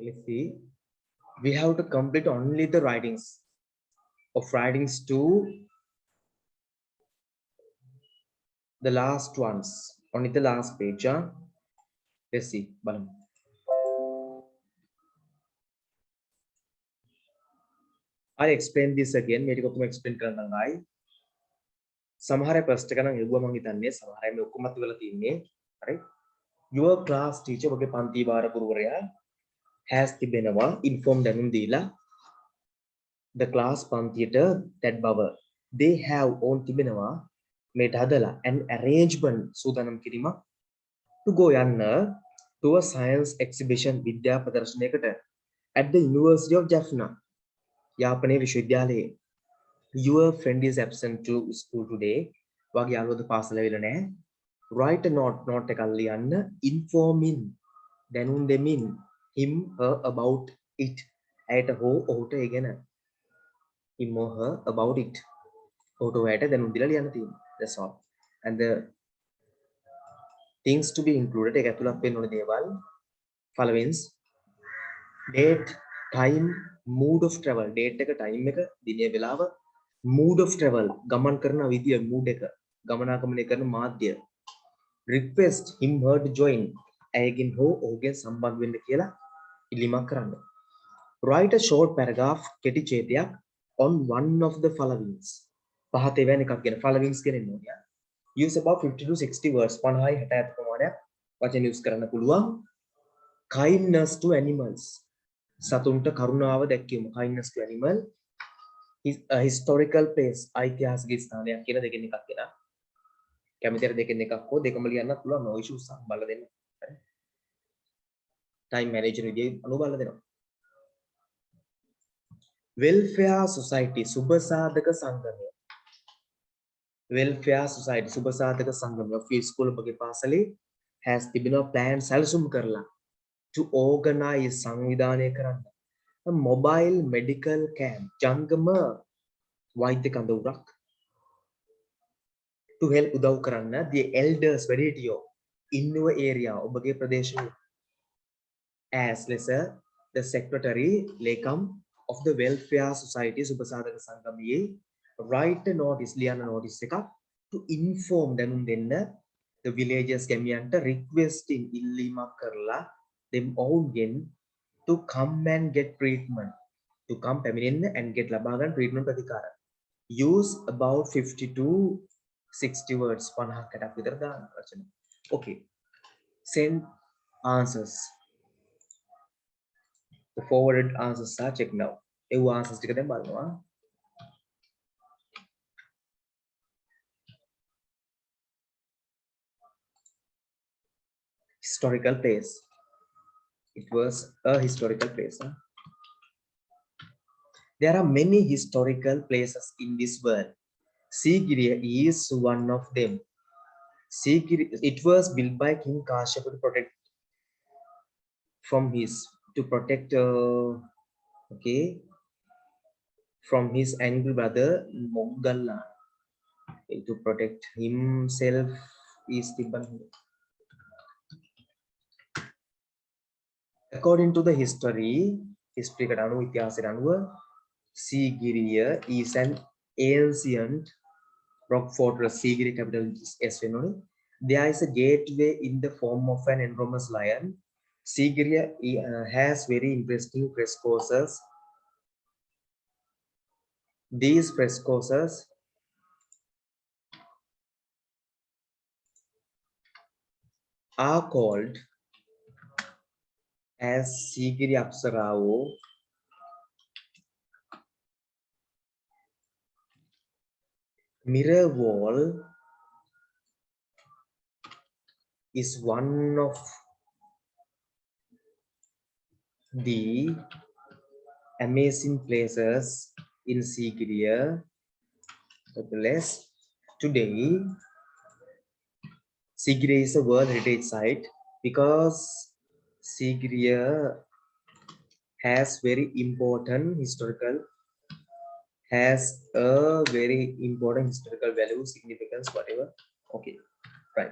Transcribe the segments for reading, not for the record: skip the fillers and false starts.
let's see. We have to complete only the writings to the last ones, only the last page. Let's see. I explain this again. मेरे को तुम explain करना गाई. සමහර ප්‍රශ්න ගණන් එවුවා මම හිතන්නේ සමහර අය මේ ඔක්කොම අත් වෙලා තින්නේ. හරි. Your class teacher ඔබගේ පන්ති භාර ගුරුවරයා has තිබෙනවා inform දැනුම් දීලා the class පන්තියට that බව they have on තිබෙනවා මේට හදලා an arrangement සූදානම් කිරීමක් to go යන්න to a science exhibition විද්‍යා ප්‍රදර්ශනයකට at the University of Jaffna යාපනයේ විශ්වවිද්‍යාලයේ. Your friend is absent to school today. වගේ යාළුවද පාසල වෙලා නැහැ. Write a note එකක් ලියන්න informing දැනුම් දෙමින් him her about it. ඇයට හෝ ඔහුට ඒ ගැන him or her about it. ඔහුට ඔයාට දැනුම් දීලා ලියන්න තියෙනවා. That's all. And the things to be included ඒක ඇතුළත් වෙන්න ඕන දේවල් followings date time mood of travel date එක time එක දිනේ වෙලාව mood of travel ගමන් කරන විදිය mood එක ගමනාගමනය කරන මාධ්‍ය request him her to join ඇයගෙන් හෝ ඔහුගෙන් සම්බන්ධ වෙන්න කියලා ඉල්ලීමක් කරන්න. Write a short paragraph කෙටි ඡේදයක් on one of the followings පහත එවැනි එකක් ගැන followings කියන ඕනිය. Use about 50 to 60 words 50 60 ප්‍රමාණයක් වචන use කරන්න පුළුවන්. Kindness to animals සතුන්ට කරුණාව දැක්වීම kindness to animal. A historical place ऐतिहासिक स्थानයක් කියන දෙකෙන් එකක් දෙනවා. කැමතිද දෙකෙන් එකක් හෝ දෙකම ලියන්නත් පුළුවන් no issues බලලා දෙන්න. හරි. time manager විදිහේ අනුව බලලා දෙනවා. welfare society සුබසාධක සංගමය. welfare society සුබසාධක සංගමය office school ඔබගේ පාසලේ has තිබෙනවා plan සැලසුම් කරලා to organize සංවිධානය කරන්න a mobile medical camp ජංගම වෛද්‍ය කඳවුරක් to help උදව් කරන්න the elders වැඩිහිටියෝ in your area ඔබගේ ප්‍රදේශයේ as lesser the secretary ලේකම් of the welfare society සුබසාධක සංගමයේ write a notice ලියන notice එකක් to inform දැනුම් දෙන්න the villagers ගැමියන්ට requesting ඉල්ලීමක් කරලා them ඔවුන්ගෙන් to come and get treatment to come පැමිණෙන්න and get ලබා ගන්න treatment ප්‍රතිකාර. Use about 50 to 60 words 50කට විතර දාන්න වචන. Okay. Send answers. The forwarded answers are check now. A answers ටික දැන් බලනවා. Historical place. It was a historical place. Huh? There are many historical places in this world. Sigiriya is one of them. Sigiriya, it was built by King Kashyapa to protect from his angry brother Moggalla. To protect himself is Tiban. According to the history kadanu ඉතිහාසයට අනුව Sigiriya is an ancient rock fortress. Sigiriya capital is S වෙනෝනේ. There is a gateway in the form of an enormous lion. Sigiriya has very interesting frescoes. These frescoes are called as Sigiriya Apsarao, mirror wall is one of the amazing places in Sigiriya. Nevertheless, today Sigiriya is a World Heritage Site because Sigiriya has very important historical value, significance, whatever. Okay, right.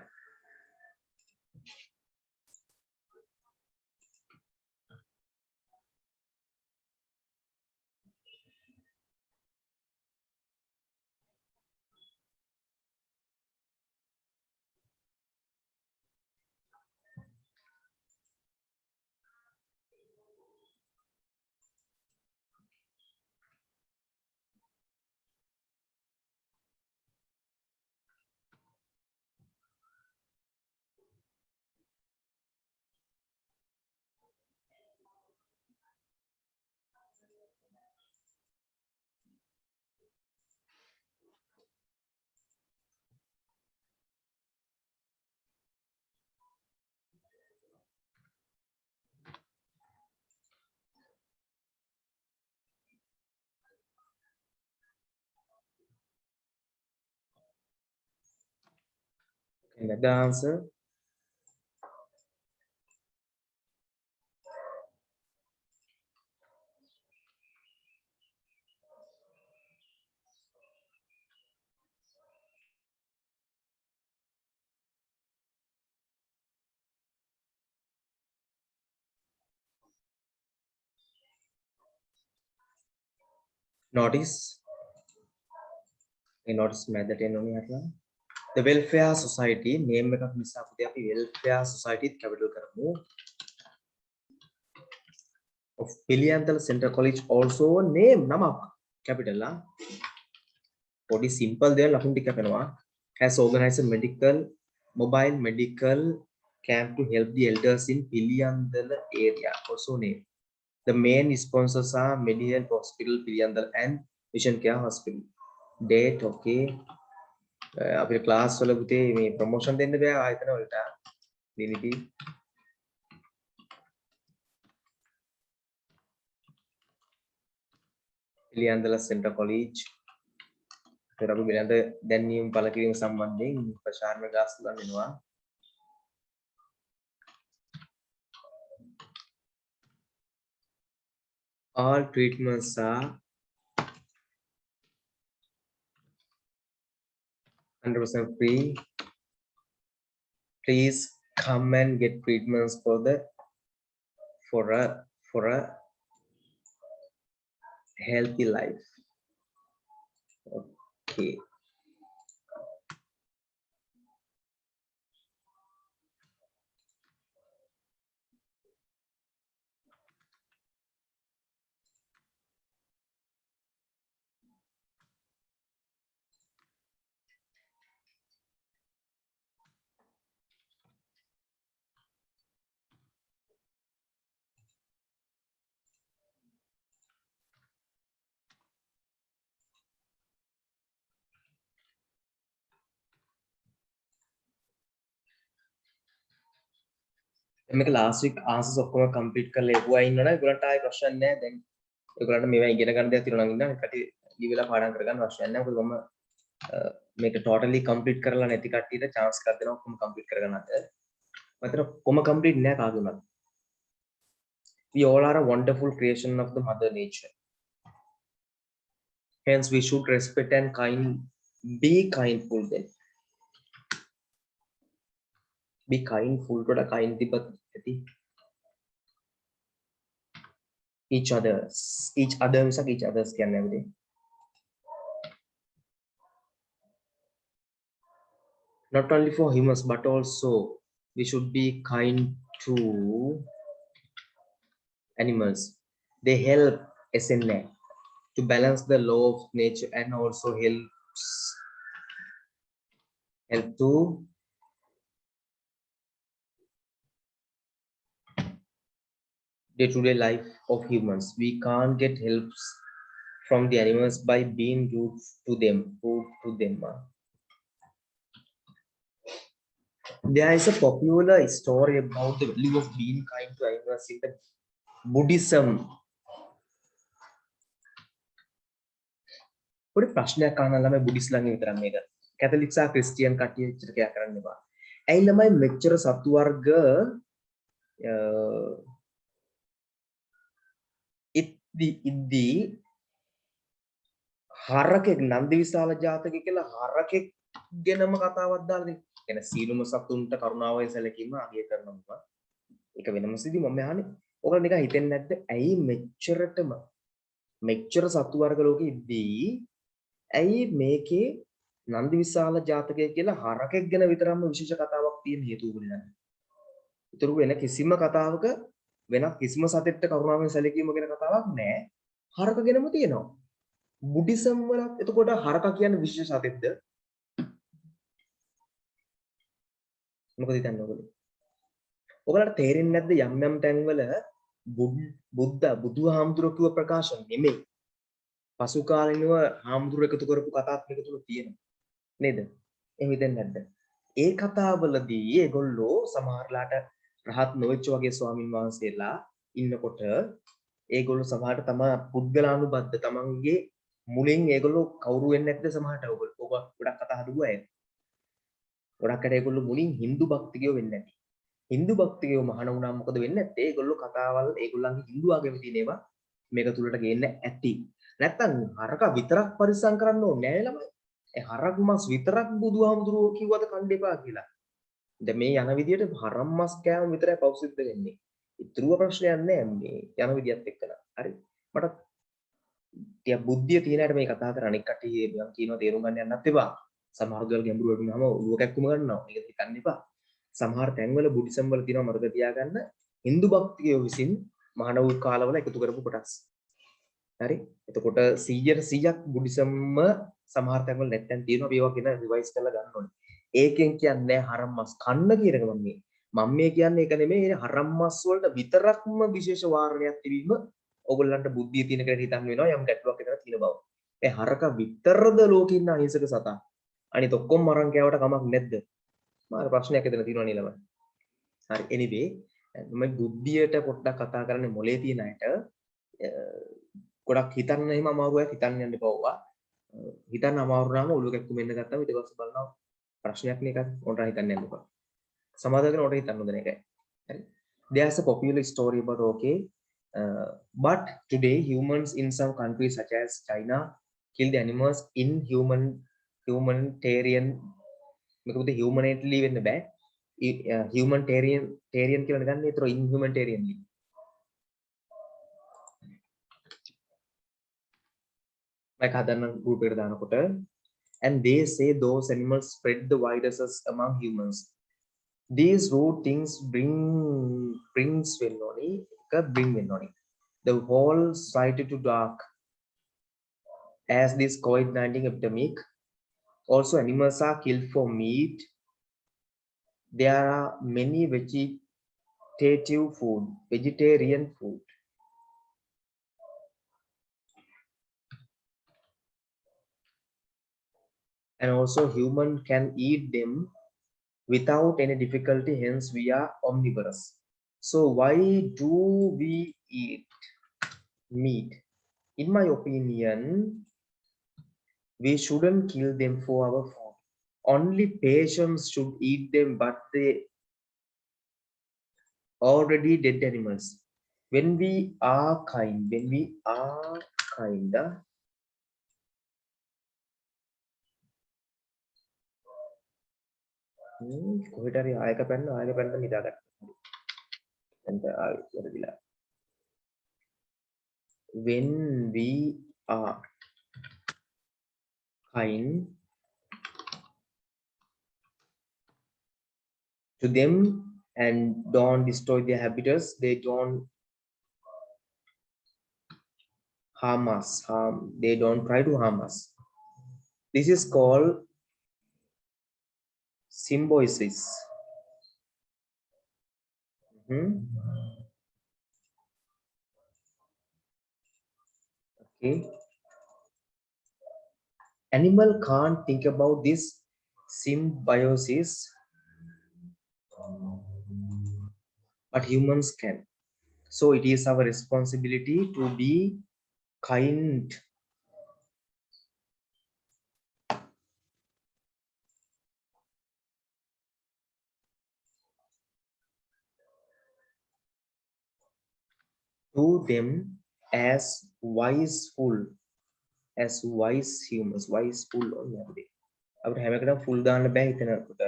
And the answer. Notice. You notice method in only hatla. The welfare society name එකක් නිසා පුතේ අපි welfare society capital කරමු. Of Piliyanthala Central College also name නමක් capital ලා. Body simple දෙයක් ලකුණු ටික කරනවා. Has organized a mobile medical camp to help the elders in Piliyanthala area. Also name. The main sponsors are Medihealth Hospital Piliyanthala and Vision Care Hospital. Date okay. අපේ class වල පුතේ මේ promotion දෙන්න බෑ ආයතන වලට. දිනිපි Piliyanthala Central College. ඒතර අපි බිලඳ දැන්වීම පළ කිරීම සම්බන්ධයෙන් ප්‍රචාරණ ගාස්තු ගන්නවා. All treatments are 100% free. Please come and get treatments for a healthy life. Okay. මේක last week answers ඔක්කොම complete කරලා එවුවා ඉන්නවනේ ඒගොල්ලන්ට ආයෙ ප්‍රශ්න නැහැ දැන් ඒගොල්ලන්ට මේවා ඉගෙන ගන්න දෙයක් තියෙනවා නම් ඉන්න කටි ඊවෙලා පාඩම් කරගන්න අවශ්‍ය නැහැ මොකද මම මේක totally complete කරලා නැති කට්ටියට chance එකක් දෙනවා ඔක්කොම complete කරගන්න අද මතර කොම complete නැහැ කාගේ උනත් we all are a wonderful creation of the mother nature hence we should respect and be kindful then be kindful to kind තිබති each others මිසක් each others කියන්නේ නැවදී not only for humans but also we should be kind to animals they help SNA to balance the law of nature and also help to day-to-day life of humans. We can't get helps from the animals by being rude to them. There is a popular story about the value of being kind to animals in the Buddhism. පොඩි ප්‍රශ්නයක් අහන්න ළමයි Buddhist ළඟ විතරක් මේක. Catholic සහ Christian කට්ටිය ඉච්චර කෑ කරන්න එපා. ඇයි ළමයි මෙච්චර සතු වර්ග ඉද්දී හරකෙක් නන්දිවිශාල ජාතකය කියලා හරකෙක් ගැනම කතාවක් දාලා තියෙනවා. කියන්නේ සීලුම සතුන්ට කරුණාවයි සැලකීම අගය කරනවා. ඒක වෙනම සිද්ධි මම අහන්නේ. ඔයගොල්ලෝ නිකන් හිතෙන්නේ නැද්ද? ඇයි මෙච්චර සතු වර්ග ලෝකෙ ඉද්දී ඇයි මේකේ නන්දිවිශාල ජාතකය කියලා හරකෙක් ගැන විතරක්ම විශේෂ කතාවක් තියෙන හේතුව වෙන්නේ. ඒතර වෙන කිසිම කතාවක වෙනත් කිසිම සතෙක්ට කරුණාවෙන් සැලකීම ගැන කතාවක් නැහැ. හරක ගැනම තියෙනවා. බුද්දිසම් වලත් එතකොට හරක කියන්නේ විශේෂ සතෙක්ද? මොකද හිතන්නේ ඔයගොල්ලෝ? ඔයගලට තේරෙන්නේ නැද්ද යම් තැන්වල බුදුහාමුදුරුවෝ කිව්ව ප්‍රකාශන නෙමෙයි. පසු කාලිනව හාමුදුරුවෝ එකතු කරපු කතාත් මේක තුල තියෙනවා. නේද? එහෙම හිතෙන්නේ නැද්ද? ඒ කතාවලදී ඒගොල්ලෝ සමහරලාට රහත් නොවෙච්ච වගේ ස්වාමින් වහන්සේලා ඉන්නකොට ඒගොල්ලෝ සමහරට තම පුද්ගලානුබද්ධ තමන්ගේ මුලින් ඒගොල්ලෝ කවුරු වෙන්නේ නැද්ද සමහරට ඔයගොල්ලෝ ගොඩක් කතා හදුවා ඒක. ගොඩක් අය ඒගොල්ලෝ මුලින් Hindu භක්තිකයෝ වෙන්නේ නැති. Hindu භක්තිකයෝ මහාන වුණාම මොකද වෙන්නේ නැත්තේ? ඒගොල්ලෝ කතාවල් ඒගොල්ලන්ගේ Hindu ආගමේ තියෙන ඒවා මේක තුලට ගේන්න ඇති. නැත්තම් හරක විතරක් පරිස්සම් කරන්න ඕනේ නෑ ළමයි. ඒ හරක් මස් විතරක් බුදුහාමුදුරුවෝ කිව්වද කන්න එපා කියලා. දැන් මේ යන විදියට හරම් මස් කෑම විතරයි පෞසිද්ධ වෙන්නේ. ඉතුරුව ප්‍රශ්නයක් නෑ මේ යන විදියත් එක්කලා. හරි. මට ටික බුද්ධිය තියෙන අයට මේ කතා කරන්නේ අනික් කට්ටිය මම කියනවා තේරුම් ගන්න යන්නත් එපා. සමහර දේවල් ගැඹුරු වුණාම ඔළුව කැක්කුම ගන්නවා. ඒක හිතන්න එපා. සමහර තැන්වල බුද්දිසම් වල තියෙනවා මතක තියාගන්න Hindu භක්තිකයෝ විසින් මහාන වූ කාලවල එකතු කරපු කොටස්. හරි. එතකොට 100%ක් බුද්දිසම්ම සමහර තැන්වල නැත්තම් තියෙනවා අපි ඒවා කියන රිවයිස් කරලා ගන්න ඕනේ. ඒකෙන් කියන්නේ හරම් මස් කන්න කියන එක මම මේ කියන්නේ ඒක නෙමෙයි හරම් මස් වලට විතරක්ම විශේෂ වාරණයක් තිබීම ඔයගොල්ලන්ට බුද්ධිය තියෙන කෙනෙක් හිතන්න වෙනවා යම් ගැටලුවක් විතර තියෙන බව. ඒ හරක විතරද ලෝකේ ඉන්න අහිංසක සතා. අනිත ඔක්කොම මරන් කෑවට කමක් නැද්ද? මාර ප්‍රශ්නයක් එතන තියෙනවා නේ ළමයි. හරි anyway මම බුද්ධියට පොඩ්ඩක් කතා කරන්නේ මොලේ තියෙන අයට ගොඩක් හිතන්න එහෙම අමාරුවක් හිතන්න යන්න එපා. හිතන්න අමාරු නම් ඔළුව කැක්කුම එන්න ගත්තාම ඊට පස්සේ බලනවා ප්‍රශ්නයක් නේ එකක් උන්ට හිතන්න යන්න එපා. සමාදාගෙන උන්ට හිතන්න හොඳ නැහැ. හරි. There's a popular story about okay but today humans in some countries such as China kill the animals in humanitarian මේකද humanitarianly වෙන්න බෑ humanitarian කියලා ගන්න ඒතර inhumanitarianly like හදන්න group එකට දානකොට and they say those animals spread the viruses among humans. These root things brings වෙන්නෝනි bring වෙන්නෝනි the whole society to dark as this COVID-19 epidemic. Also animals are killed for meat. There are many vegetarian food. And also human can eat them without any difficulty, hence we are omnivorous. So why do we eat meat? In my opinion, we shouldn't kill them for our food. Only patients should eat them, but they already dead animals. When we are kind, කොහෙට හරි ආයක පැන්න නිදාගන්න. When we are kind to them and don't destroy their habitats, they don't harm us. They don't try to harm us. This is called symbiosis. Okay. Animal can't think about this symbiosis, but humans can. So it is our responsibility to be kind. To them as wiseful as wise humans. Wiseful ඔන්නේ අපිට හැම එකටම full දාන්න බෑ හිතනකොට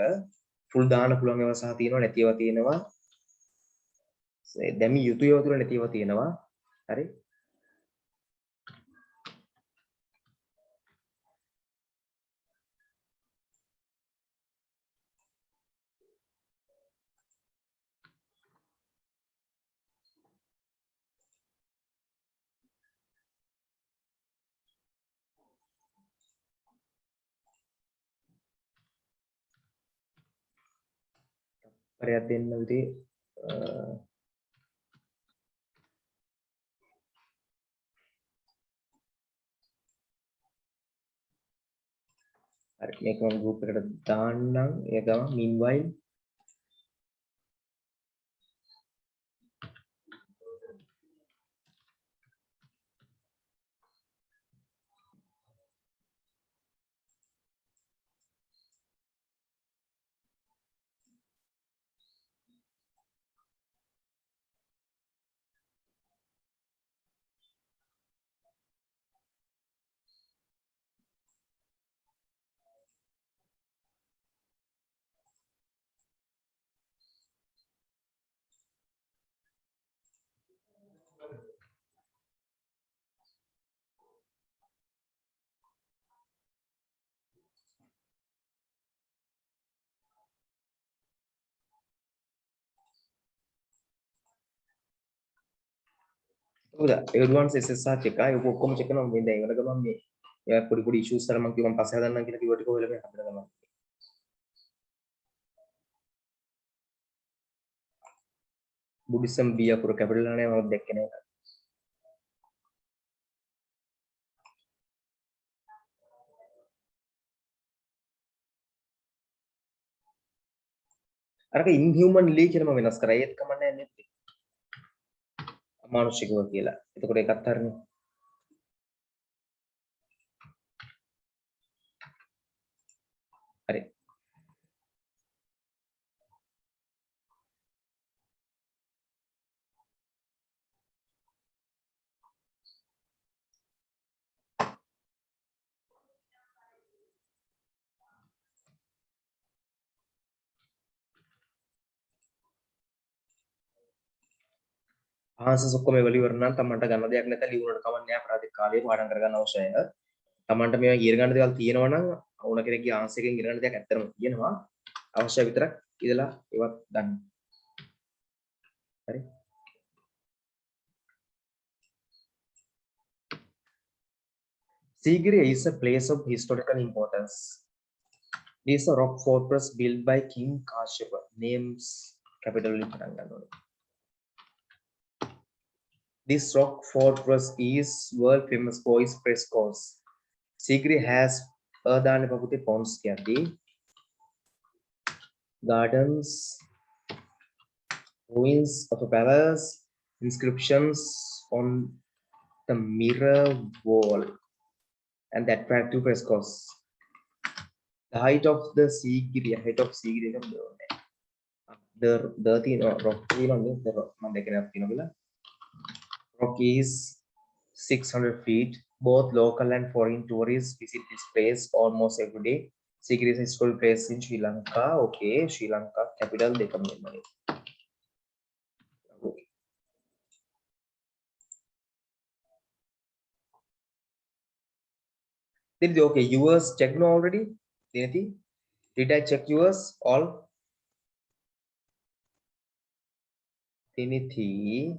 full දාන්න පුළුවන් ඒවා සහ තියෙනවා නැති ඒවා තියෙනවා දැන් මේ යුතු ඒවා තුල නැති ඒවා තියෙනවා හරි පරයක් දෙන්න උදේ හරි මේක මම group එකට දාන්නම් ඒ ගම meanwhile udah advance SSR check ආයි ඔක ඔක්කොම check කරනවා මේ දැන් ඒකට ගමන් මේ එයා පොඩි issues අර මම කිව්වා මම පස්සේ හදන්නම් කියලා කිව්වට කොහෙල මේ හදලා ගමන් බුද්දිසම් B අකුර කැපිටල් නැහැ මම දැක්කේ නැහැ අරක inhumanly කියලා මම වෙනස් කරා ඒත් කමන්නේ නැහැ නෙත් අමානුෂිකව කියලා එතකොට ඒකත් හරිනේ හරි ආන්සර්ස් ඔක්කොම එවලි වරනම් තමන්ට ගන්න දෙයක් නැත්නම් ලියුණට කමන්නේ නැහැ අපරාධ කාලේ පාඩම් කරගන්න අවශ්‍යයි තමන්ට මේවා ඉගෙන ගන්න දේවල් තියෙනවා නම් ඕන කෙනෙක්ගේ ආන්සර් එකෙන් ඉගෙන ගන්න දෙයක් ඇත්තටම තියෙනවා අවශ්‍ය විතරක් ඉදලා ඒවත් ගන්න හරි Sigiriya is a place of historical importance. It is a rock fortress built by King Kashyapa. Names capital in Telanggana. This rock fortress is world famous for its frescoes. Sigiriya has Erdana Papute ponds කියද්දී gardens, ruins of a palace, inscriptions on the mirror wall, and the attractive frescoes. The height of the Sigiriya, the rock is 600 feet. Both local and foreign tourists visit this place almost every day. Sigiriya is a historical place in Sri Lanka. Okay, Sri Lanka capital Dekamani. Okay, yours checked no already? Did I check yours all? Tiniti,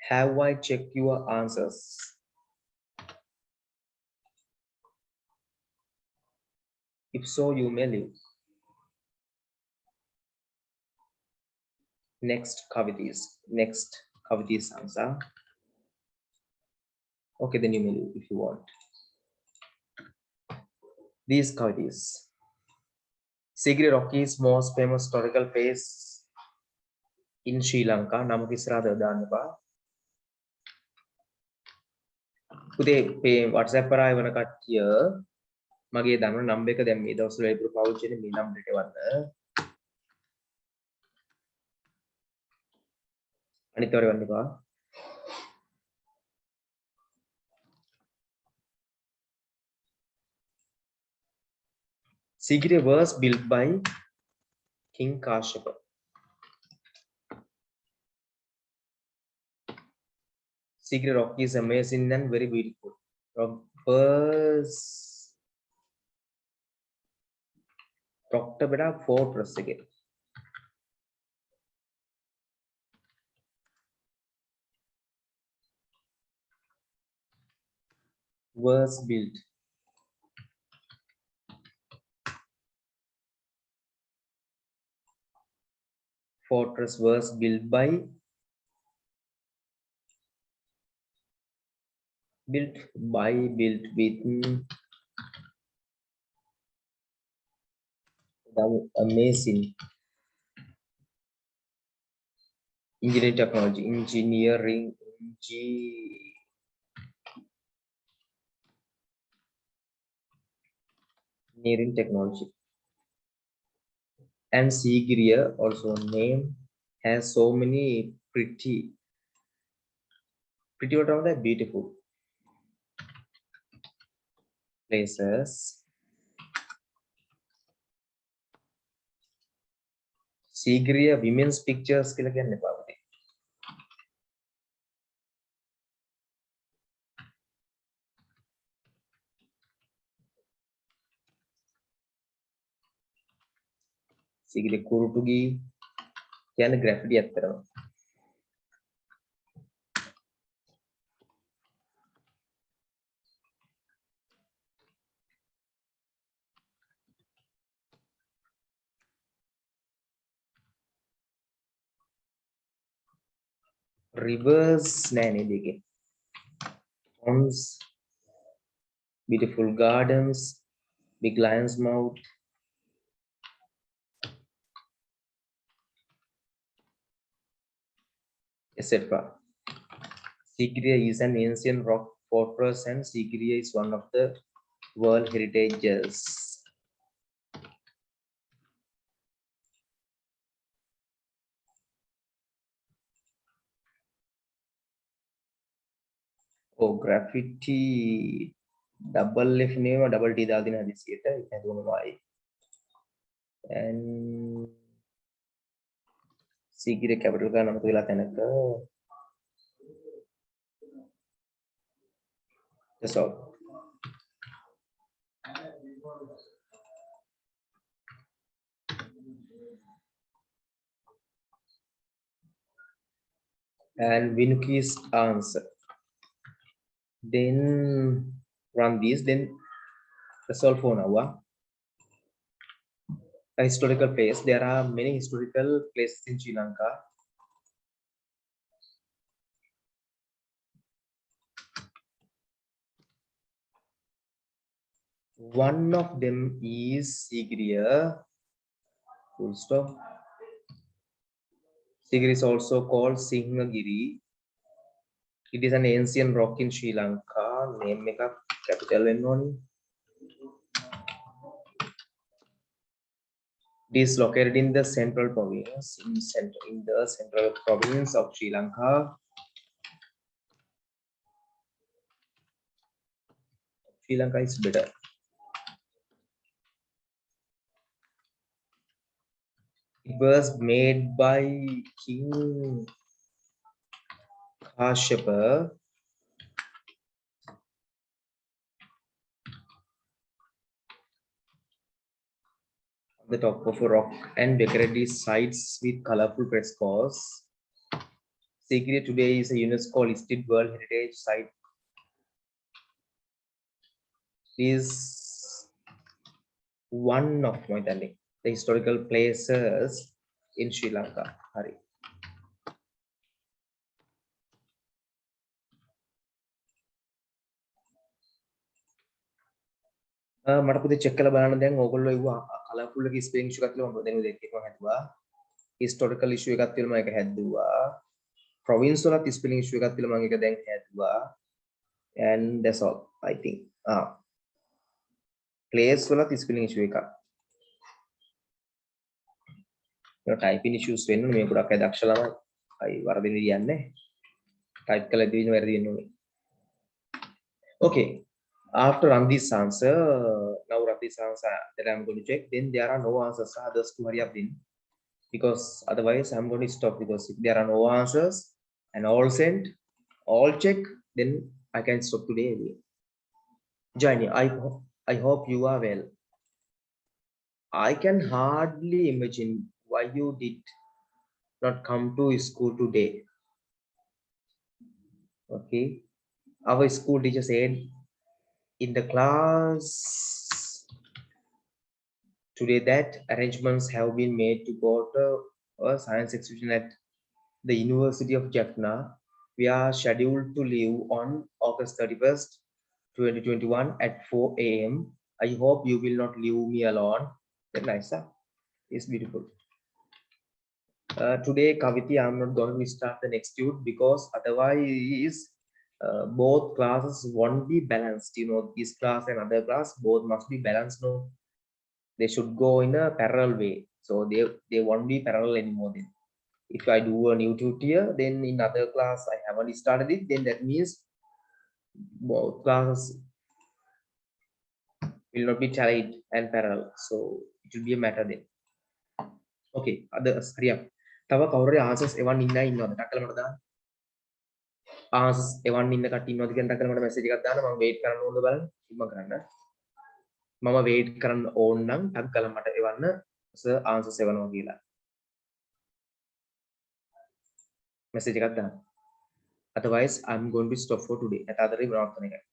have I checked your answers? If so, you may leave. Next Kavitis answer. Okay, then you may leave if you want. These Kavitis. Sigiriya Rock is most famous historical place in Sri Lanka. Namu kisrada දාන්නපා. පුතේ මේ WhatsApp කරා එවන කට්ටිය මගේ දන්න number එක දැන් මේ දවස්වල ඉතුරු පාවිච්චි වෙන මේ නම්බරට එවන්න. අනිත් වර එවන්න එපා. Sigiriya was built by King Kashyapa. Sigiriya Rock is amazing and very beautiful. Rock beda fortress again. Was built. Fortress was built with amazing engineering technology, engineering technology. And Sigiriya, also name, has so many pretty what are the beautiful places. Sigiriya women's pictures කියලා කියන්නේ පාවතේ. Sigiriya කුරුටුගී කියන්නේ ග්‍රැෆිටි ඇත්තරම. rivers නෑ නේද ඒකේ ponds beautiful gardens big lion's mouth etc. Sigiriya is an ancient rock fortress and Sigiriya is one of the World Heritages. Oh, graffiti double F name or double T දාලා දින හදිසියට ඒක හදුවමයි. And Sigiriya capital එක නමත වෙලා තැනක that's all. And Vinuki's answer. Then run these. Then that's all for now. A historical place. There are many historical places in Sri Lanka. One of them is Sigiriya. Full stop. Sigiriya is also called Sinhagiri. It is an ancient rock in Sri Lanka. Name make up capital one. It is located in the central province, in the central province of Sri Lanka. Sri Lanka is better. It was made by King Kashyapa on the top of a rock and decorated its sides with colorful frescoes. Sigiriya today is a UNESCO listed World Heritage Site. It is one of the historical places in Sri Lanka. Hari. මට පුතේ check කරලා බලන්න දැන් ඕගොල්ලෝ ඉවුවා colourful එකේ spelling ඉෂුව එකක් තියලා මම දැන් දෙකක් මම හදුවා හිස්ටොරිකල් ඉෂුව එකක් තියලා මම ඒක හැදුවා ප්‍රොවින්ස් වලත් ස්පෙලිං ඉෂුව එකක් තියලා මම ඒක දැන් හැදුවා and that's all I think place වලත් ස්පෙලිං ඉෂුව එකක් ඒක ටයිපින් ඉෂුස් වෙන්න මේ ගොඩක් අය දක්ෂ ළමයි අයි වරදින කියන්නේ ටයිප් කළා දින වැරදි වෙන්න ඕනේ okay. After run this answer, now run this answer that I'm going to check. Then there are no answers. Others to hurry up in, because otherwise I'm going to stop. Because if there are no answers and all sent, all check, then I can stop today. Johnny, I hope you are well. I can hardly imagine why you did not come to school today. Okay, our school teacher said in the class today that arrangements have been made to go to a science exhibition at the University of Jaffna. We are scheduled to leave on August 31st, 2021 at 4 a.m. I hope you will not leave me alone. Very nice, huh? It's beautiful. Today, Kaviti, I'm not going to start the next tune because otherwise both classes won't be balanced. You know, this class and other class, both must be balanced. No, they should go in a parallel way. So they won't be parallel anymore then. If I do a new tutor, then in other class I haven't started it, then that means both classes will not be tallied and parallel. So it will be a matter then. Okay, others, hurry up. තව කවුරු answers එවන් ඉන්නවද? ටක් කරලා මට දාන්න. answers එවන් ඉන්න කට්ටිය ඉන්නවද කියන ටක් කරලා මට message එකක් දාන්න. මම wait කරන්න ඕනද බලන්න. ඉක්ම කරන්න. මම wait කරන්න ඕන නම් ටක් කරලා මට එවන්න sir answers එවනවා කියලා. message එකක් දාන්න. Otherwise I'm going to stop for today. අතතරේ ප්‍රාර්ථනා කරන්න.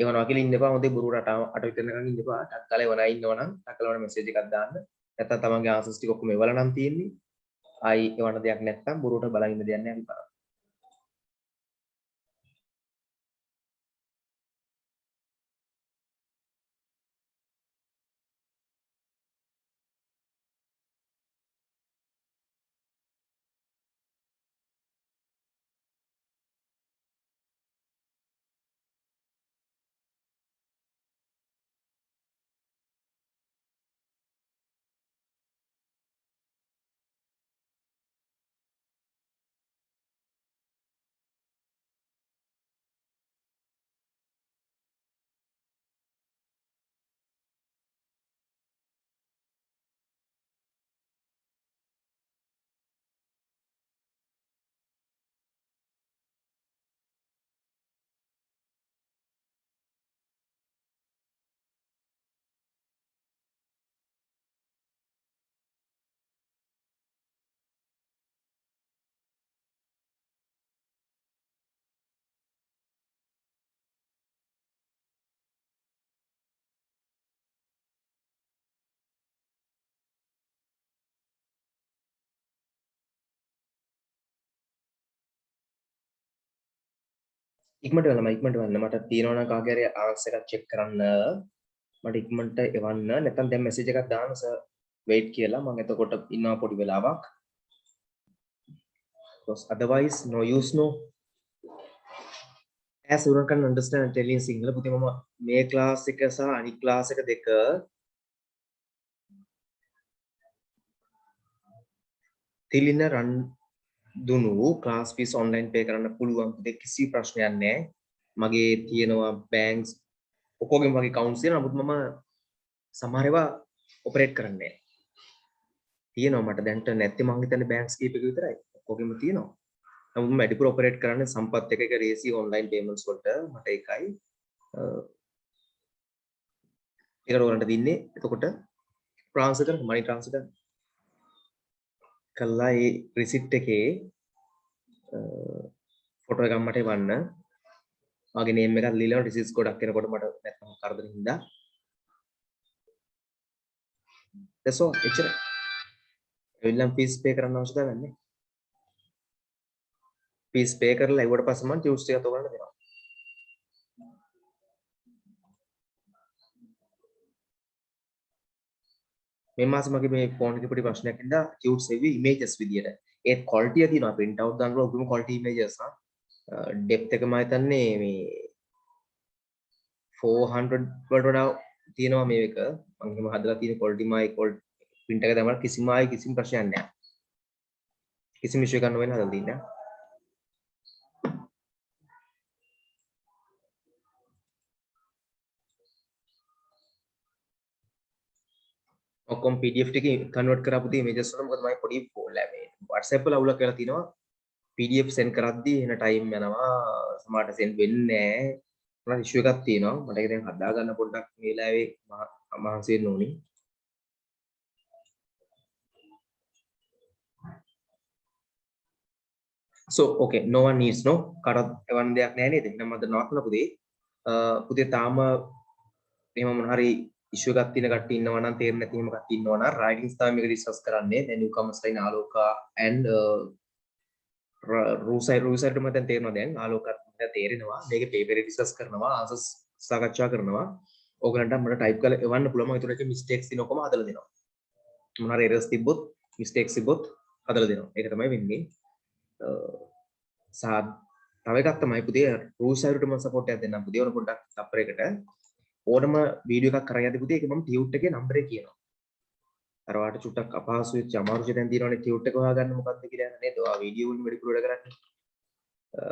එවනවා කියලා ඉන්න එපා. හොඳේ බුරු රට අට විතරනකන් ඉන්න එපා. ටක් කරලා එවනා ඉන්නවනම් ටක් කරලා මට message එකක් දාන්න. නැත්නම් තමන්ගේ answers ටික ඔක්කොම එවලා නම් තියෙන්නේ. ආයි එවන දෙයක් නැත්තම් බොරුවට බලන් ඉන්න දෙයක් නැහැ අපි බලමු. ඉක්මනට වෙන්න මට තියෙනවා නම් කාගේ හරි ආන්සර් එකක් චෙක් කරන්න මට ඉක්මනට එවන්න නැත්නම් දැන් මෙසේජ් එකක් දාන්න සර් wait කියලා මම එතකොට ඉන්නවා පොඩි වෙලාවක් because otherwise no use no as you can understand and tell in sinhala පුතේ මම මේ ක්ලාස් එක සහ අනිත් ක්ලාස් එක දෙක තිලින රන් දුනු ක්ලාස් ෆීස් ඔන්ලයින් පේ කරන්න පුළුවන් පුතේ කිසි ප්‍රශ්නයක් නැහැ මගේ තියෙනවා බැංක්ස් ඔක්කොගෙම වගේ accounts තියෙනවා නමුත් මම සමහර ඒවා ඔපරේට් කරන්නේ නැහැ තියෙනවා මට දැන්ට නැත්තේ මං හිතන්නේ බැංක්ස් කීප එක විතරයි ඔක්කොගෙම තියෙනවා නමුත් මම වැඩිපුර ඔපරේට් කරන්නේ සම්පත් එක රේසි ඔන්ලයින් පේමන්ට්ස් වලට මට ඒකයි ඒකට ඔයාලට දින්නේ එතකොට ට්‍රාන්ස්ෆර් කරන මනි ට්‍රාන්ස්ෆර් කළා ඒ රිසිට් එකේ ෆොටෝ එකක් මට එවන්න මගේ නේම් එකක් ලියලා රිසිට්ස් ගොඩක් එනකොට මට නැත්නම් කරදරින් හින්දා that's all එච්චර එවිල්ලම් ෆීස් පේ කරන්න අවශ්‍යතාවයක් නැහැ ෆීස් පේ කරලා ඉවුවට පස්සේ මම ටියුස්ඩේ එකත් ඔයගලන්ට දෙනවා මේ මාසෙ මගේ මේ ෆෝන් එකේ පොඩි ප්‍රශ්නයක් හින්දා ටියුට්ස් එවි ඉමේජස් විදියට ඒත් ක්වොලිටි එක තියෙනවා print out දානකොට ඔක්කොම ක්වොලිටි ඉමේජස් ඩෙප්ත් එක මම හිතන්නේ මේ 400 වලට වඩා තියෙනවා මේ එක මම එහෙම හදලා තියෙන ක්වොලිටි මයි print එක දැම්මම කිසිම ප්‍රශ්නයක් නැහැ කිසිම ඉෂුව එකක් නොවෙන්න හදලා තියෙනවා ඔක්කොම PDF එකේ කන්වර්ට් කරපු තේ ඉමේජස් වල මොකද මම පොඩි මේ WhatsApp වල අවුලක් කරලා තිනවා PDF send කරද්දී එන ටයිම් යනවා සමහරට send වෙන්නේ නැහැ මොනවා ඉෂුව එකක් තියෙනවා මට ඒක දැන් හදා ගන්න පොඩ්ඩක් මේ වෙලාවේ මහන්සි වෙන්න ඕනි so okay no one needs no කාටවත් එවන්න දෙයක් නැහැ නේද එහෙනම් මම නවත්තන පුතේ තාම එහෙම මොන හරි ඉෂුව එකක් තියෙන කට්ටිය ඉන්නවා නම් තේරෙන්නේ නැති එහෙම කට්ටිය ඉන්නවා නම් රයිටින්ස් තමයි මේක ඩිස්කස් කරන්නේ then newcomers line ආලෝකා and රූසයිඩ් මම දැන් තේරෙනවා දැන් ආලෝකත් මට තේරෙනවා මේකේ පේපර් එක ඩිස්කස් කරනවා ආන්සර්ස් සාකච්ඡා කරනවා ඕගලන්ට මට ටයිප් කරලා එවන්න පුළුවන් මම ඒතර එකේ මිස්ටේක්ස් තියෙන ඔක්කොම හදලා දෙනවා මොන හරි එරර්ස් තිබ්බොත් මිස්ටේක්ස් තිබ්බොත් හදලා දෙනවා ඒක තමයි වෙන්නේ තව එකක් තමයි පුතේ රූසයිඩ්ට මම සපෝට් එකක් දෙන්නම් පුතේ ඕන පොඩ්ඩක් තප්පරයකට ඕනම වීඩියෝ එකක් කරගෙන යද්දි පුතේ ඒක මම ටියුට් එකේ නම්බරේ කියනවා. අර වාට චුට්ටක් අපහසු වෙච්ච අමාරු දැන් තියෙනවනේ ටියුට් එක හොයාගන්න මොකද්ද කියලා නේද? ඔයා වීඩියෝ වලින් වැඩිපුර වැඩ කරන්නේ.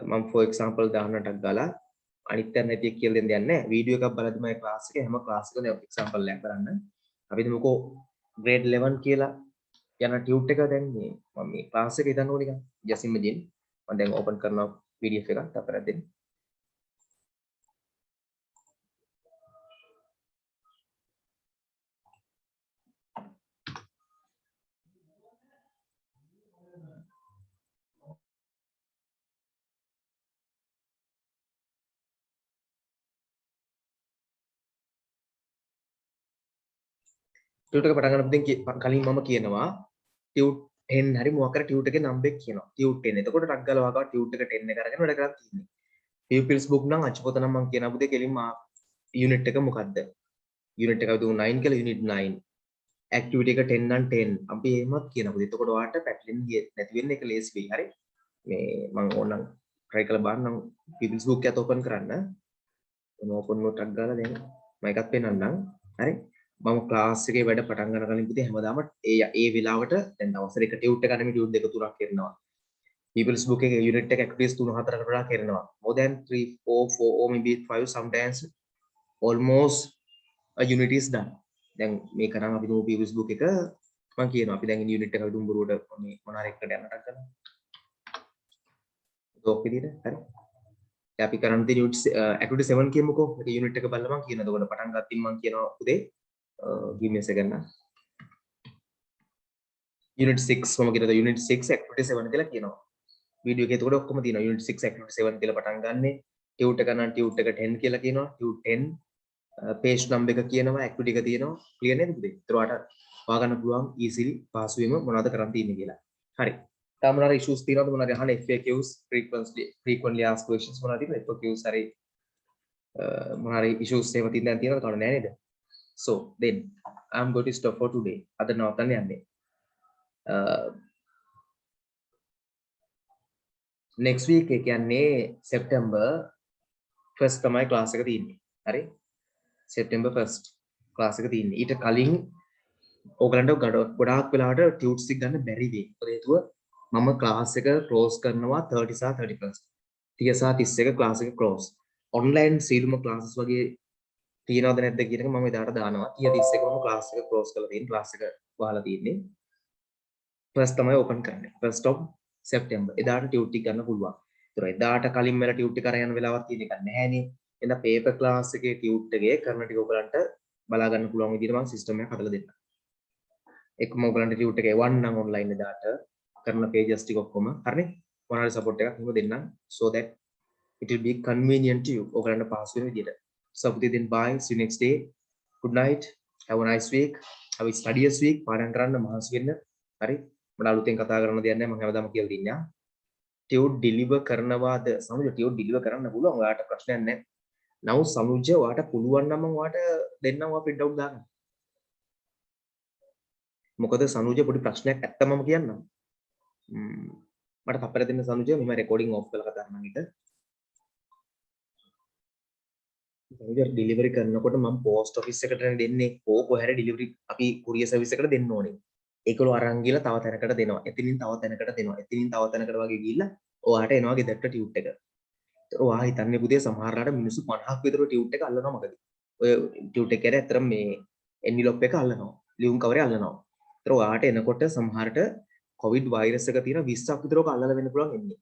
මම for example දාන්නටක් ගාලා අනිත් යන නැති කියලා දෙන්න දෙන්නේ නැහැ. වීඩියෝ එකක් බලද්දි මම ක්ලාස් එකේ හැම ක්ලාස් එකකම example එකක් කරන්න. අපි හිතමුකෝ grade 11 කියලා යන ටියුට් එක දැන් මේ මම මේ ක්ලාස් එකේ ඉදන්න ඕනේ නිකන්. just imagine මම දැන් open කරනවා PDF එකක් අපරක් දෙන්න. ටියුට් එක පටන් ගන්න කලින් මම කියනවා ටියුට් 10 හරි මොකක් කර ටියුට් එකේ නම්බර් එක කියනවා. ටියුට් 10. එතකොට ටක් ගාලා වාගා ටියුට් එක 10 එක අරගෙන වැඩ කරන් තියෙන්නේ. pupils book නම් අච්චුපොත නම් මම කියන පුතේ කෙලින්ම යුනිට් එක මොකද්ද? යුනිට් එක අවුදු 9 කියලා යුනිට් 9. ඇක්ටිවිටි එක 10 නම් 10. අපි එහෙමත් කියන පුතේ. එතකොට ඔයාලට පැටලෙන්නේ නැති වෙන්නේ ඒක ලේසි වෙයි. හරි? මේ මම ඕනනම් try කරලා බලන්නම් pupils book එකත් open කරන්න. open එකක් ගාලා දැන් මම එකක් පෙන්නන්නම්. හරි? මම ක්ලාස් එකේ වැඩ පටන් ගන්න කලින් පුතේ හැමදාම ඒ වෙලාවට දැන් දවස් දෙක ටියුට් එක ගන්න මේ ටියුට් දෙක තුනක් කරනවා. people's book එකේ unit එක activities 3-4කට වඩා කරනවා. more than 3 4 or maybe 5 sometimes almost a unit is done. දැන් මේ කරන් අපි නෝ people's book එක මම කියනවා අපි දැන් ඉන්නේ unit එක දුම්බුරුවට මේ මොනාර එකට යන්නට කරනවා. ඒක විදිහට හරි. දැන් අපි කරන් තියෙන activity 7 කියමුකෝ. ඒක unit එක බලලා මම කියනවා. එතකොට පටන් ගත්තින් මම කියනවා උදේ give me a second now. unit 6 මම කියනවා unit 6 activity 7 කියලා කියනවා. වීඩියෝ එකේ එතකොට ඔක්කොම තියෙනවා unit 6 activity 7 කියලා පටන් ගන්නෙ ටියුට් එක නම් ටියුට් එක 10 කියලා කියනවා ටියුට් 10 page number එක කියනවා activity එක තියෙනවා clear නේද පුතේ? ඒතර ඔයාලට හොයාගන්න පුළුවන් easily පාසුවෙම මොනවද කරන් තියෙන්නේ කියලා. හරි. තාම මොනවාරි issues තියෙනවද මොනවාරි අහන්න FAQs frequently asked questions මොනවද තියෙන්නේ FAQs හරි මොනවාරි issues එහෙම තියෙනවද කවුරු නැහැ නේද? So then I'm going to stop for today. අද නවත්තන්න යන්නේ. next week එක කියන්නේ September 1st තමයි class එක තියෙන්නේ. හරි? September 1st class එක තියෙන්නේ. ඊට කලින් ඕගලන්ට ගොඩාක් වෙලාවට tutes එක ගන්න බැරි වෙයි. මොකද හේතුව මම class එක close කරනවා 30 සහ 31st. 30 සහ 31 class එක close. online සීලුම classes වගේ තියනවද නැද්ද කියන එක මම එදාට දානවා. 30 31 මම class එක close කරලා තියෙන class එක වහලා තියෙන්නේ. first තමයි open කරන්නේ. 1st of September. එදාට ටියුට් එක ගන්න පුළුවන්. ඒතර එදාට කලින් මම ටියුට් එක අරන් යන වෙලාවක් තියෙන එක නැහැනේ. එහෙනම් paper class එකේ ටියුට් එකේ කරන ටික ඔයගලන්ට බලා ගන්න පුළුවන් විදිහට මම system එකක් හදලා දෙන්නම්. එකම ඔයගලන්ට ටියුට් එක එවන්න නම් online එදාට කරන pages ටික ඔක්කොම හරිනේ. මොනවාරි support එකක් හිම දෙන්නම් so that it will be convenient to you. ඔයගලන්ට පාස් වෙන විදිහට. So then bye. See you next day. Good night. Have a nice week. Have a studious week. පාඩම් කරන්න මහන්සි වෙන්න. හරි? මට අලුතෙන් කතා කරන්න දෙයක් නැහැ. මම හැමදාම කියලා දින්නවා. ටියුට් ඩිලිවර් කරනවාද? සමුජ ටියුට් ඩිලිවර් කරන්න පුළුවන්. ඔයාලට ප්‍රශ්නයක් නැහැ. නමුත් සමුජ ඔයාලට පුළුවන් නම් මම ඔයාලට දෙන්නම් ඔයා print out දාන්න. මොකද සනුජ පොඩි ප්‍රශ්නයක් ඇත්තම මම කියන්නම්. මට පපර දෙන්න සනුජ මම රෙකෝඩින් ඔෆ් කරලා කතා කරනවා ඊට. සනුජ ඩිලිවරි කරනකොට මම පෝස්ට් ඔෆිස් එකට දෙන්නේ. කොහොම ඩිලිවරි අපි කුරියර් සර්විස් එකට දෙන්න ඕනේ. ඒකලෝ අරන් ගිහලා තව තැනකට දෙනවා. එතනින් තව තැනකට දෙනවා. එතනින් තව තැනකට වගේ ගිහිල්ලා ඔයාට එනවා ගෙදරට ටියුට් එක. ඒතර ඔයා හිතන්නේ පුතේ සමහරලාට මිනිස්සු 50ක් විතර ටියුට් එක අල්ලනවා මගදී. ඔය ටියුට් එක ඇර ඇත්තටම මේ එන්විලොප් එක අල්ලනවා. ලියුම් කවරේ අල්ලනවා. ඒතර ඔයාට එනකොට සමහරට කොවිඩ් වෛරස් එක තියෙන 20ක් විතර ඔක අල්ලලා වෙන්න පුළුවන් එන්නේ.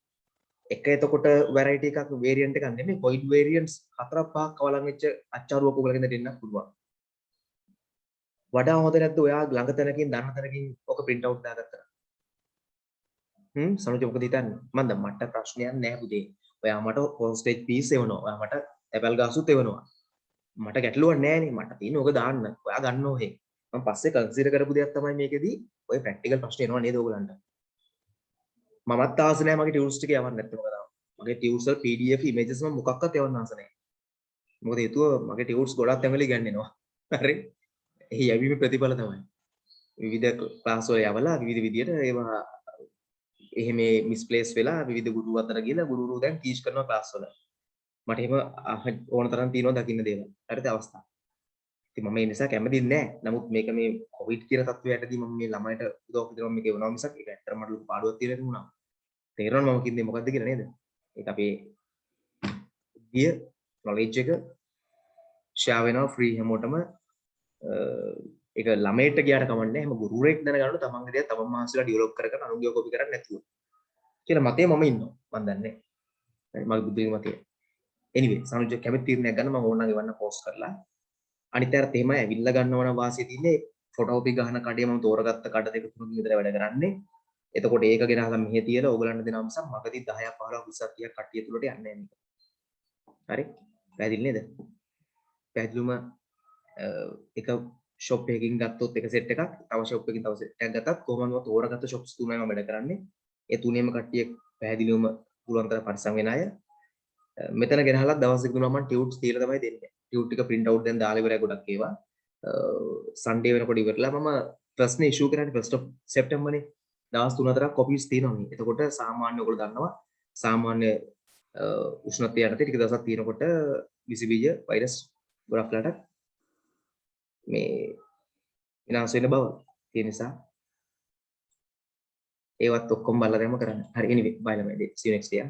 එක එතකොට වැරයිටි එකක් වේරියන්ට් එකක් නෙමෙයි කොවිඩ් වේරියන්ට්ස් 4ක් 5ක් කවලම් වෙච්ච අච්චාරුවක් ඔයගලගෙන් දෙන්නත් පුළුවන්. වඩා හොඳ නැද්ද ඔයා ළඟ තැනකින් දන්න තැනකින් ඔක print out දාගත්තා. සනුජ මොකද හිතන්නේ? මන්ද මට ප්‍රශ්නයක් නෑ පුතේ. ඔයා මට postage fees එවනවා. ඔයා මට ඇපල් ගාසුත් එවනවා. මට ගැටලුවක් නෑනේ. මට තියෙන ඕක දාන්න. ඔයා ගන්න ඕනේ. මම පස්සේ කන්සිඩර් කරපු දෙයක් තමයි මේකෙදී ඔය ප්‍රැක්ටිකල් ප්‍රශ්න එනවා නේද ඔයගලන්ට? මමත් ආස නෑ මගේ ටියුට්ස් ටික යවන්න නැත්නම් මොකද? මගේ ටියුට්ස් වල PDF images මම මොකක්වත් යවන්න ආස නෑ. මොකද හේතුව මගේ ටියුට්ස් ගොඩක් තැන්වල ඉගන්නෙනවා. හරි? එහි යැවීමේ ප්‍රතිඵල තමයි. විවිධ ක්ලාස් වල යවලා විවිධ විදියට ඒවා එහෙම මිස්ප්ලේස් වෙලා විවිධ ගුරු අතර ගිහලා ගුරුවරු දැන් ටීච් කරනවා ක්ලාස් වල. මට එහෙම ඕන තරම් තියෙනවා දකින්න දේවල්. හරිද අවස්ථා. ඉතින් මම ඒ නිසා කැමති නෑ. නමුත් මේක මේ කොවිඩ් කියන තත්ත්වයටදී මම මේ ළමයිට උදව් කරනවා මේක වෙනවා මිසක් ඒක ඇත්තටම මට ලොකු පාඩුවක් තියෙන නුණා. තේරෙනවද මම කියන්නේ මොකද්ද කියලා නේද? ඒක අපේ ගිය knowledge එක share වෙනවා free හැමෝටම ඒක ළමයට ගියාට කමන්නේ හැම ගුරුවරයෙක් දැනගන්න තමන්ගේ දේ තමන් මහන්සිලා ඩෙවලොප් කරගෙන අනුගියව කොපි කරන්නේ නැතුව කියලා මතේ මම ඉන්නවා මම දන්නේ මගේ බුද්ධියේ මතේ anyway සනුජ කැමති තීරණයක් ගන්න මම ඕනනම් එවන්න පෝස්ට් කරලා අනිත් අර තේමයි ඇවිල්ලා ගන්නව නම් වාසිය තින්නේ ෆොටෝපි ගහන කඩේ මම තෝරගත්ත කඩ දෙක තුනකින් විතර වැඩ කරන්නේ එතකොට ඒක ගෙනහලා මෙහෙ තියලා ඕගලන්ට දෙනවා මිසක් මගදී 10ක් 15ක් 20ක් 30ක් කට්ටිය තුලට යන්නේ නැහැ මේක හරි පැහැදිලි නේද පැහැදිලිවම එක ෂොප් එකකින් ගත්තොත් එක සෙට් එකක් තව ෂොප් එකකින් තව සෙට් එකක් ගත්තත් කොහොමද මම තෝරාගත්ත ෂොප්ස් තුනයි මම වැඩ කරන්නේ. ඒ තුනේම කට්ටිය පැහැදිලිවම පුළුවන් තරම් පරිස්සම් වෙන අය. මෙතන ගෙනහලා දවස් දෙක තුනක් මම ටියුට්ස් දීලා තමයි දෙන්නේ. ටියුට් ටික print out දැන් දාලා ඉවරයි ගොඩක් ඒවා. සන්ඩේ වෙනකොට ඉවරලා මම ප්‍රශ්නේ ඉෂුව කරන්නේ 1st of September නේ. දවස් 3-4ක් කොපීස් තියෙනවා මේ. එතකොට සාමාන්‍ය ඔයගොල්ලෝ දන්නවා සාමාන්‍ය උෂ්ණත්වය යටතේ ටික දවසක් තියෙනකොට විස බීජ වෛරස් ගොඩක් වෙලාට මේ විනාශ වෙන බව. ඒ නිසා ඒවත් ඔක්කොම බලලා දැම්ම කරන්න. හරි anyway bye ළමයි. See you next year.